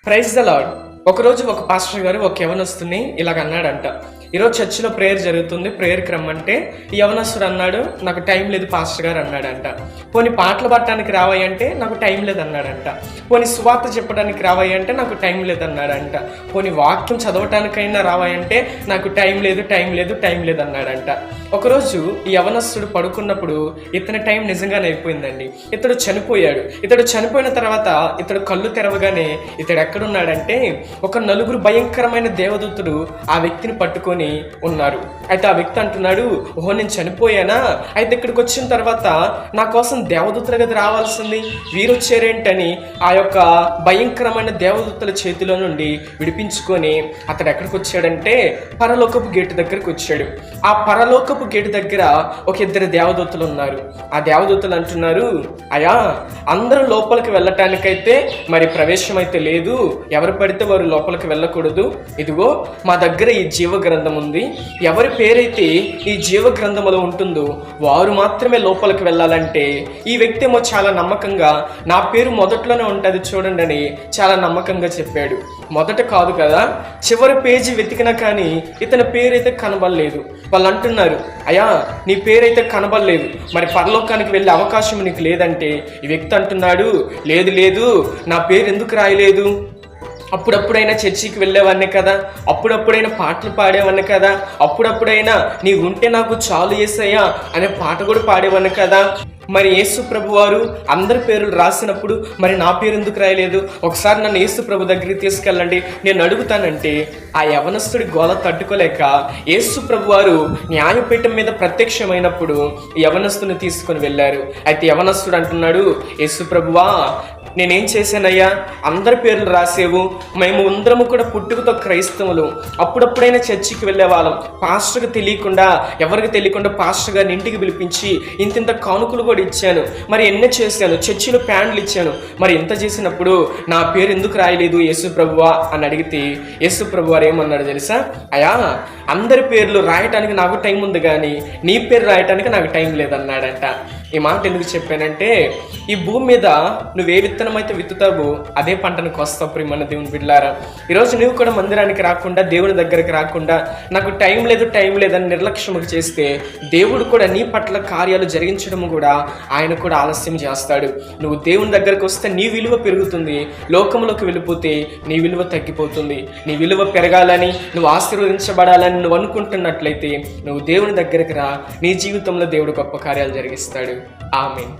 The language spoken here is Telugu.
Praise the lord. ఒకరోజు ఒక పాస్టర్ గారు ఒక యవనస్తుని ఇలాగ అన్నాడంట, ఈరోజు చర్చిలో ప్రేయర్ జరుగుతుంది, ప్రేయర్కి రమ్మంటే ఈ యవనస్తుడు అన్నాడు, నాకు టైం లేదు పాస్టర్ గారు అన్నాడంట. పోనీ పాటలు పట్టడానికి రావాయి అంటే నాకు టైం లేదు అన్నాడంట. పోనీ సువార్త చెప్పడానికి రావాయి అంటే నాకు టైం లేదు అన్నాడంట. పోనీ వాక్యం చదవటానికైనా రావాయి అంటే నాకు టైం లేదు అన్నాడంట. ఒకరోజు ఈ యవనస్తుడు పడుకున్నప్పుడు ఇతని టైం నిజంగానే అయిపోయిందండి. ఇతడు చనిపోయాడు. ఇతడు చనిపోయిన తర్వాత ఇతడు కళ్ళు తెరవగానే ఇతడు ఎక్కడున్నాడంటే ఒక నలుగురు భయంకరమైన దేవదూతుడు ఆ వ్యక్తిని పట్టుకొని ఉన్నారు. అయితే ఆ వ్యక్తి అంటున్నాడు, ఓహో నేను చనిపోయానా, అయితే ఇక్కడికి వచ్చిన తర్వాత నా కోసం దేవదూతల గది రావాల్సింది, వీరొచ్చారేంటని ఆ యొక్క భయంకరమైన దేవదూతల చేతిలో నుండి విడిపించుకొని అతడు ఎక్కడికి వచ్చాడంటే పరలోకపు గేటు దగ్గరికి వచ్చాడు. ఆ పరలోకపు గేటు దగ్గర ఒక ఇద్దరు దేవదూతలు ఉన్నారు. ఆ దేవదూతలు అంటున్నారు, అయ్యా అందరూ లోపలికి వెళ్ళటానికైతే మరి ప్రవేశం అయితే లేదు, ఎవరు పడితే వారు లోపలికి వెళ్ళకూడదు. ఇదిగో మా దగ్గర ఈ జీవ గ్రంథం ఉంది, ఎవరి పేరైతే ఈ జీవ గ్రంథములో ఉంటుందో వారు మాత్రమే లోపలికి వెళ్ళాలంటే ఈ వ్యక్తి ఏమో చాలా నమ్మకంగా నా పేరు మొదట్లోనే ఉంటుంది చూడండి అని చాలా నమ్మకంగా చెప్పాడు. మొదట కాదు కదా, చివరి పేజీ వెతికినా కానీ ఇతని పేరైతే కనబడలేదు. వాళ్ళు అంటున్నారు, అయ్యా నీ పేరైతే కనబడలేదు, మరి పరలోకానికి వెళ్ళే అవకాశం నీకు లేదంటే ఈ వ్యక్తి అంటున్నాడు, లేదు నా పేరు ఎందుకు రాయలేదు, అప్పుడప్పుడైనా చర్చికి వెళ్ళేవాడిని కదా, అప్పుడప్పుడైనా పాటలు పాడేవాడిని కదా, అప్పుడప్పుడైనా నీ ఉంటే నాకు చాలు యేసయ్యా అనే పాట కూడా పాడేవాడిని కదా, మరి యేసు ప్రభు వారు అందరి పేర్లు రాసినప్పుడు మరి నా పేరు ఎందుకు రాయలేదు, ఒకసారి నన్ను యేసు ప్రభు దగ్గరికి తీసుకెళ్ళండి నేను అడుగుతానంటే ఆ యవనస్తుడి గోల తట్టుకోలేక యేసు ప్రభు వారు న్యాయపీఠం మీద ప్రత్యక్షమైనప్పుడు యవనస్తుని తీసుకొని వెళ్ళారు. అయితే యవనస్తుడు అంటున్నాడు, యేసు ప్రభువా నేనేం చేశానయ్యా, అందరి పేర్లు రాసేవు, మేము అందరము కూడా పుట్టుకతో క్రైస్తవులు, అప్పుడప్పుడైనా చర్చికి వెళ్ళే వాళ్ళం, పాస్టర్కి తెలియకుండా ఎవరికి తెలియకుండా పాస్టర్ గారిని ఇంటికి పిలిపించి ఇంత కానుకలు కూడా ఇచ్చాను, మరి ఎన్నో చేశాను, చర్చిలో ప్యాండ్లు ఇచ్చాను, మరి ఎంత చేసినప్పుడు నా పేరు ఎందుకు రాయలేదు యేసు ప్రభువా అని అడిగితే యేసు ప్రభు వారు ఏమన్నాడు తెలుసా, అయ్యా అందరి పేర్లు రాయటానికి నాకు టైం ఉంది కానీ నీ పేరు రాయటానికి నాకు టైం లేదన్నాడంట. ఈ మాట ఎందుకు చెప్పానంటే ఈ భూమి మీద నువ్వే విత్తనం అయితే విత్తుతావో అదే పంటను కోస్తావు ప్రియమైన దేవుని బిడ్డలారా. ఈరోజు నువ్వు కూడా మందిరానికి రాకుండా దేవుని దగ్గరికి రాకుండా నాకు టైం లేదని నిర్లక్ష్యం చేస్తే దేవుడు కూడా నీ పట్ల కార్యాలు జరిగించడం కూడా ఆయన కూడా ఆలస్యం చేస్తాడు. నువ్వు దేవుని దగ్గరకు వస్తే నీ విలువ పెరుగుతుంది, లోకంలోకి వెళ్ళిపోతే నీ విలువ తగ్గిపోతుంది. నీ విలువ పెరగాలని, నువ్వు ఆశీర్వదించబడాలని నువ్వు అనుకుంటున్నట్లయితే నువ్వు దేవుని దగ్గరికి రా, నీ జీవితంలో దేవుడు గొప్ప కార్యాలు జరిగిస్తాడు. ఆమేన్.